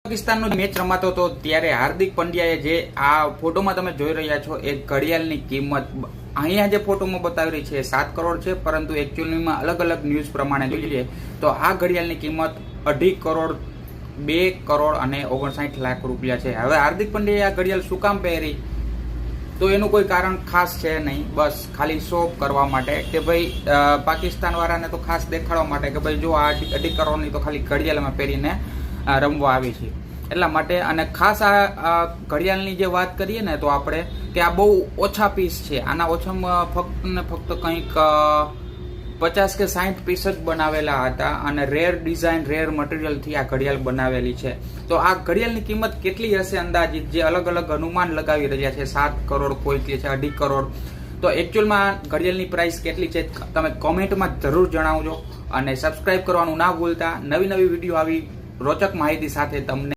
પાકિસ્તાનનો મેચ રમાતો હતો ત્યારે હાર્દિક પંડ્યાએ જે આ ફોટોમાં તમે જોઈ રહ્યા છો એ ઘડિયાળની કિંમત અહીંયા જે ફોટોમાં બતાવી રહી છે 7 કરોડ છે, પરંતુ એકચ્યુઅલીમાં અલગ અલગ ન્યૂઝ પ્રમાણે જોઈએ તો આ ઘડિયાળની કિંમત 2.5 કરોડ 2 કરોડ અને 59 લાખ રૂપિયા છે। હવે હાર્દિક પંડ્યાએ આ ઘડિયાળ શું કામ પહેરી તો એનું કોઈ કારણ ખાસ છે નહીં, બસ ખાલી શો ઓફ કરવા માટે કે ભાઈ પાકિસ્તાન વાળાને તો ખાસ દેખાડવા માટે કે ભાઈ જો આ 2.5 કરોડની તો ખાલી ઘડિયાળમાં પહેરીને રમવા આવી છે એટલા માટે। અને ખાસ આ ઘડિયાળની જે વાત કરીએ ને તો આપણે કે આ બહુ ઓછા પીસ છે, આના ઓછામાં ફક્ત ને ફક્ત કંઈક 50 કે 60 પીસ જ બનાવેલા હતા અને રેર ડિઝાઇન રેર મટીરિયલથી આ ઘડિયાળ બનાવેલી છે। તો આ ઘડિયાળની કિંમત કેટલી હશે અંદાજિત, જે અલગ અલગ અનુમાન લગાવી રહ્યા છે, 7 કરોડ કોઈ કહે છે 2.5 કરોડ, તો એકચ્યુઅલમાં ઘડિયાળની પ્રાઇસ કેટલી છે તમે કોમેન્ટમાં જરૂર જણાવજો અને સબસ્ક્રાઇબ કરવાનું ના ભૂલતા। નવી વિડીયો આવી રોચક માહિતી સાથે તમને